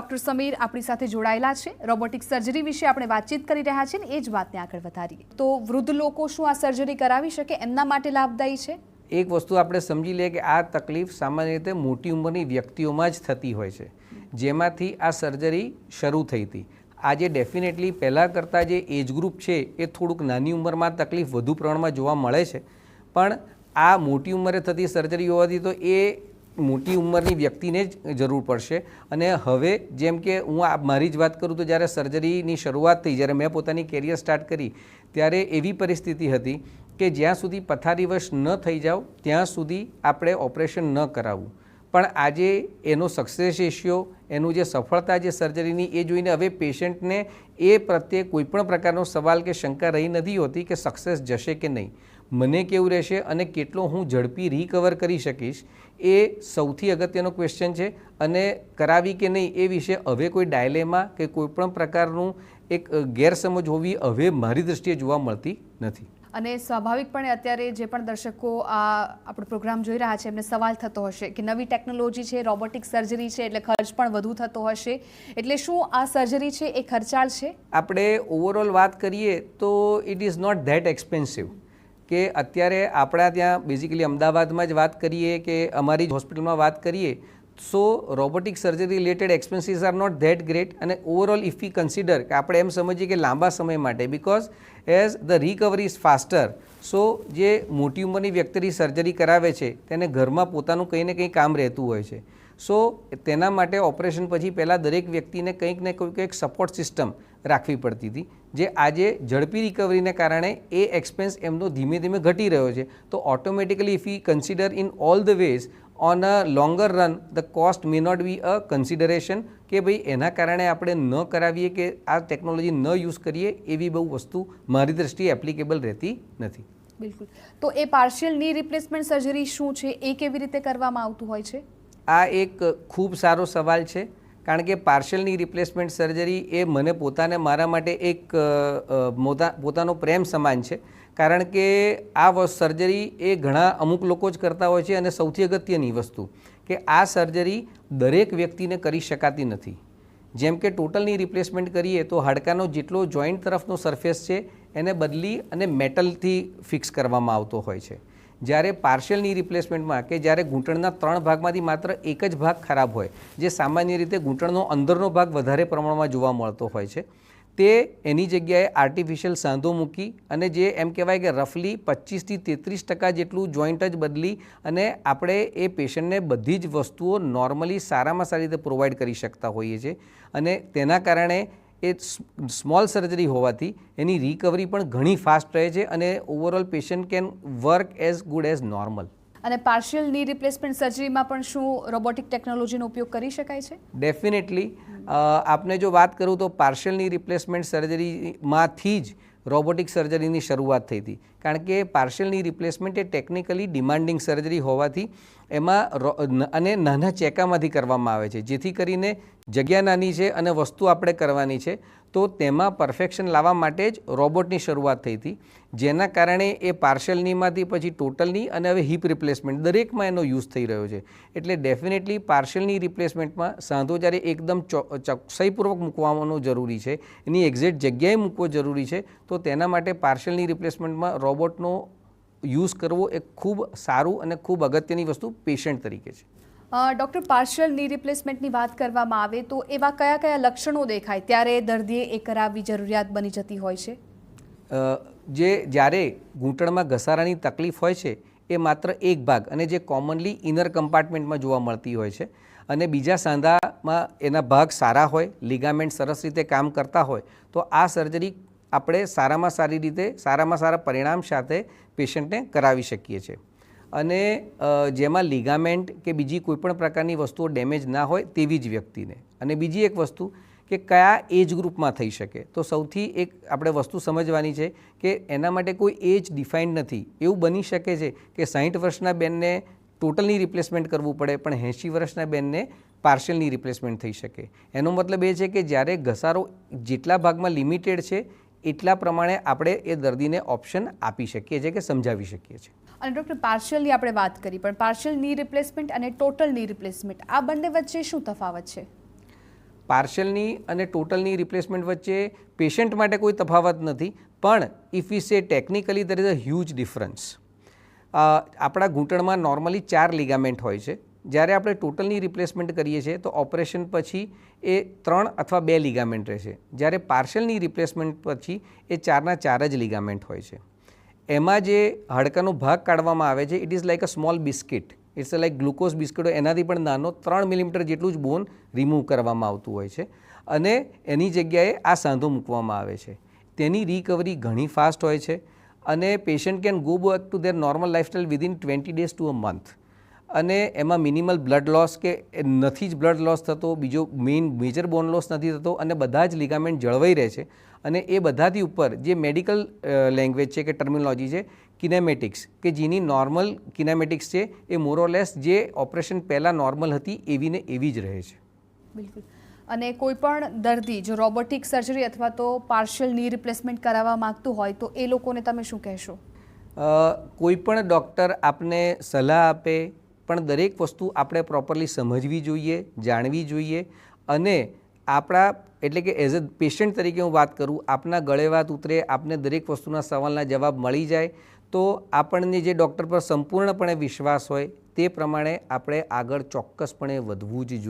Doctor Sameer આપણી સાથે જોડાયેલા છે। રોબોટિક સર્જરી વિશે આપણે વાતચીત કરી રહ્યા છીએ ને એ જ વાતને આગળ વધારીએ તો વૃદ્ધ લોકો શું આ સર્જરી કરાવી શકે, એમના માટે લાભદાયી છે? એક વસ્તુ આપણે સમજી લઈએ કે આ તકલીફ સામાન્ય રીતે મોટી ઉંમરની વ્યક્તિઓમાં જ થતી હોય છે, જેમાંથી આ સર્જરી શરૂ થઈ હતી। આજે ડેફિનેટલી પહેલાં કરતાં જે એજ ગ્રુપ છે એ થોડુંક નાની ઉંમરમાં તકલીફ વધુ પ્રમાણમાં જોવા મળે છે, પણ આ મોટી ઉંમરે થતી સર્જરી હોવાથી તો એ મોટી ઉંમરની વ્યક્તિને જ જરૂર પડશે। અને હવે જેમ કે હું મારી જ વાત કરું તો જ્યારે સર્જરીની શરૂઆત થઈ, જ્યારે મેં પોતાની કેરિયર સ્ટાર્ટ કરી ત્યારે એવી પરિસ્થિતિ હતી કે જ્યાં સુધી પથારીવશ ન થઈ જાવ ત્યાં સુધી આપણે ઓપરેશન ન કરાવવું, પણ આજે એનો સક્સેસ રેશિયો, એનું જે સફળતા જે સર્જરીની એ જોઈને હવે પેશન્ટને એ પ્રત્યે કોઈપણ પ્રકારનો સવાલ કે શંકા રહી નથી હોતી કે સક્સેસ જશે કે નહીં, મને કેવું રહેશે અને કેટલો હું ઝડપી રિકવર કરી શકીશ, એ સૌથી અગત્યનો ક્વેશ્ચન છે। અને કરાવી કે નહીં એ વિશે હવે કોઈ ડાયલેમા કે કોઈપણ પ્રકારનું એક ગેરસમજ હોવી હવે મારી દૃષ્ટિએ જોવા મળતી નથી। અને સ્વાભાવિકપણે અત્યારે જે પણ દર્શકો આ આપણો પ્રોગ્રામ જોઈ રહ્યા છે એમને સવાલ થતો હશે કે નવી ટેકનોલોજી છે, રોબોટિક સર્જરી છે, એટલે ખર્ચ પણ વધુ થતો હશે, એટલે શું આ સર્જરી છે એ ખર્ચાળ છે? આપણે ઓવરઓલ વાત કરીએ તો it is not that expensive કે અત્યારે આપણા ત્યાં બેઝિકલી અમદાવાદમાં જ વાત કરીએ કે અમારી જ હોસ્પિટલમાં વાત કરીએ so robotic surgery related expenses are not that great. અને ઓવરઓલ ઇફ વી કન્સિડર કે આપણે એમ સમજીએ કે લાંબા સમય માટે because as the recovery is faster, so જે મોટી ઉંમરની વ્યક્તિની સર્જરી કરાવે છે તેને ઘરમાં પોતાનું કંઈ ને કંઈ કામ રહેતું હોય છે, સો તેના માટે ઓપરેશન પછી પહેલાં દરેક વ્યક્તિને કંઈક ને કંઈક એક સપોર્ટ સિસ્ટમ રાખવી પડતી હતી, જે આજે ઝડપી રિકવરીને કારણે એ એક્સપેન્સ એમનો ધીમે ધીમે ઘટી રહ્યો છે। તો automatically if we consider in all the ways on a longer run the cost may not be a consideration કે ભાઈ એના કારણે આપણે ન કરાવીએ કે આ ટેકનોલોજી ન યુઝ કરીએ એવી બહુ વસ્તુ મારી દ્રષ્ટિએ એપ્લિકેબલ રહેતી નથી। બિલકુલ, તો એ પાર્શિયલ ની રિપ્લેસમેન્ટ સર્જરી શું છે, એ કેવી રીતે કરવામાં આવતું હોય છે? આ એક ખૂબ સારો સવાલ છે, કારણ કે પાર્શિયલ ની રિપ્લેસમેન્ટ સર્જરી એ મને પોતાને મારા માટે એક પોતાનો પ્રેમ સમાન છે, કારણ કે આ સર્જરી એ ઘણા અમુક લોકો જ કરતા હોય છે અને સૌથી અગત્યની વસ્તુ કે આ સર્જરી દરેક વ્યક્તિને કરી શકાતી નથી। જેમ કે ટોટલની રિપ્લેસમેન્ટ કરીએ તો હાડકાનો જેટલો જોઈન્ટ તરફનો સરફેસ છે એને બદલી અને મેટલથી ફિક્સ કરવામાં આવતો હોય છે, જ્યારે પાર્શિયલની રિપ્લેસમેન્ટમાં કે જ્યારે ઘૂંટણના 3 ભાગમાંથી માત્ર એક જ ભાગ ખરાબ હોય, જે સામાન્ય રીતે ઘૂંટણનો અંદરનો ભાગ વધારે પ્રમાણમાં જોવા મળતો હોય છે, તે એની જગ્યાએ આર્ટિફિશિયલ સાંધો મૂકી અને જે એમ કહેવાય કે રફલી 25 થી 33% જેટલું જોઈન્ટ જ બદલી અને આપણે એ પેશન્ટને બધી જ વસ્તુઓ નોર્મલી સારામાં સારી રીતે પ્રોવાઈડ કરી શકતા હોઈએ છીએ। અને તેના કારણે એ સ્મોલ સર્જરી હોવાથી એની રિકવરી પણ ઘણી ફાસ્ટ રહે છે અને overall patient can work as good as normal. અને પાર્શિયલ ની રિપ્લેસમેન્ટ સર્જરીમાં પણ શું રોબોટિક ટેકનોલોજીનો ઉપયોગ કરી શકાય છે? ડેફિનેટલી આપને જો વાત કરું તો પાર્શિયલ ની રિપ્લેસમેન્ટ સર્જરીમાંથી જ રોબોટિક સર્જરીની શરૂઆત થઈ હતી, કારણ કે પાર્શિયલ ની રિપ્લેસમેન્ટ એ ટેકનિકલી ડિમાન્ડિંગ સર્જરી હોવાથી એમાં અને નાના ચેકામાંથી કરવામાં આવે છે, જેથી કરીને જગ્યા નાની છે અને વસ્તુ આપણે કરવાની છે, તો તેમાં પરફેક્શન લાવવા માટે જ રોબોટની શરૂઆત થઈ હતી, જેના કારણે એ પાર્શિયલનીમાંથી પછી ટોટલની અને હવે હિપ રિપ્લેસમેન્ટ દરેકમાં એનો યુઝ થઈ રહ્યો છે। એટલે ડેફિનેટલી પાર્શિયલની રિપ્લેસમેન્ટમાં સાંધો જ્યારે એકદમ ચોકસાઈપૂર્વક મૂકવાનો જરૂરી છે, એની એક્ઝેક્ટ જગ્યાએ મૂકવો જરૂરી છે, તો તેના માટે પાર્શિયલની રિપ્લેસમેન્ટમાં રોબોટનો યુઝ કરવો એ ખૂબ સારું અને ખૂબ અગત્યની વસ્તુ પેશન્ટ તરીકે છે। ડૉક્ટર, પાર્શિયલ ની રિપ્લેસમેન્ટની વાત કરવામાં આવે તો એવા કયા કયા લક્ષણો દેખાય ત્યારે દર્દીએ એ કરાવવી જરૂરિયાત બની જતી હોય છે? જ્યારે ઘૂંટણમાં ઘસારાની તકલીફ હોય છે એ માત્ર એક ભાગ અને જે કોમનલી ઇનર કમ્પાર્ટમેન્ટમાં જોવા મળતી હોય છે અને બીજા સાંધામાં એના ભાગ સારા હોય, લિગામેન્ટ સરસ રીતે કામ કરતા હોય તો આ સર્જરી આપણે સારામાં સારા પરિણામ સાથે પેશન્ટને કરાવી શકીએ છીએ। અને જેમાં લિગામેન્ટ કે બીજી કોઈપણ પ્રકારની વસ્તુઓ ડેમેજ ના હોય તેવી જ વ્યક્તિને। અને બીજી એક વસ્તુ કે કયા એજ ગ્રુપમાં થઈ શકે, તો સૌથી એક આપણે વસ્તુ સમજવાની છે કે એના માટે કોઈ એજ ડિફાઇન્ડ નથી। એવું બની શકે છે કે 60 વર્ષના બેનને ટોટલની રિપ્લેસમેન્ટ કરવું પડે, પણ 80 વર્ષના બેનને પાર્શિયલની રિપ્લેસમેન્ટ થઈ શકે। એનો મતલબ એ છે કે જ્યારે ઘસારો જેટલા ભાગમાં લિમિટેડ છે એટલા પ્રમાણે આપણે એ દર્દીને ઓપ્શન આપી શકીએ છીએ કે સમજાવી શકીએ છીએ। અને ડૉક્ટર, પાર્શિયલની આપણે વાત કરી, પણ પાર્શિયલ ની રિપ્લેસમેન્ટ અને ટોટલ ની રિપ્લેસમેન્ટ આ બંને વચ્ચે શું તફાવત છે? પાર્શિયલની અને ટોટલની રિપ્લેસમેન્ટ વચ્ચે પેશન્ટ માટે કોઈ તફાવત નથી, પણ ઇફ વી સે technically there is a huge difference. આપણા ઘૂંટણમાં નોર્મલી 4 લિગામેન્ટ હોય છે. જ્યારે આપણે ટોટલની રિપ્લેસમેન્ટ કરીએ છીએ તો ઓપરેશન પછી એ 3 અથવા 2 લિગામેન્ટ રહેશે. જ્યારે પાર્શિયલની રિપ્લેસમેન્ટ પછી એ 4ના 4 જ લિગામેન્ટ હોય છે. એમાં જે હાડકાનો ભાગ કાઢવામાં આવે છે, it is like a small biscuit. It's like glucose biscuit હોય એનાથી પણ નાનો 3 મિલીમીટર જેટલું જ બોન રિમૂવ કરવામાં આવતું હોય છે અને એની જગ્યાએ આ સાંધો મૂકવામાં આવે છે. તેની રિકવરી ઘણી ફાસ્ટ હોય છે અને patient can go back to there normal lifestyle within 20 days to a month. અને એમાં મિનિમલ બ્લડ લોસ કે નથી જ બ્લડ લોસ થતો, બીજો મેજર બોન લોસ નથી થતો અને બધા જ લિગામેન્ટ જળવાઈ રહે છે. અને એ બધાથી ઉપર જે મેડિકલ લેંગ્વેજ છે કે ટર્મિનોલોજી છે, કિનેમેટિક્સ, કે જેની નોર્મલ કિનેમેટિક્સ છે એ મોરોલેસ જે ઓપરેશન પહેલાં નોર્મલ હતી એવી ને એવી જ રહે છે. બિલકુલ. અને કોઈ પણ દર્દી જો રોબોટિક સર્જરી અથવા તો પાર્શિયલ ની રિપ્લેસમેન્ટ કરાવવા માંગતું હોય તો એ લોકોને તમે શું કહેશો? કોઈ પણ ડૉક્ટર આપને સલાહ આપે પણ દરેક વસ્તુ આપણે પ્રોપરલી સમજવી જોઈએ, જાણવી જોઈએ અને આપણા એટલે કે એઝ અ પેશન્ટ તરીકે હું વાત કરું, આપના ગળે વાત ઉતરે, આપને દરેક વસ્તુના સવાલના જવાબ મળી જાય તો આપણને જે ડૉક્ટર પર સંપૂર્ણપણે વિશ્વાસ હોય તે પ્રમાણે આપણે આગળ ચોક્કસપણે વધવું જ જોઈએ.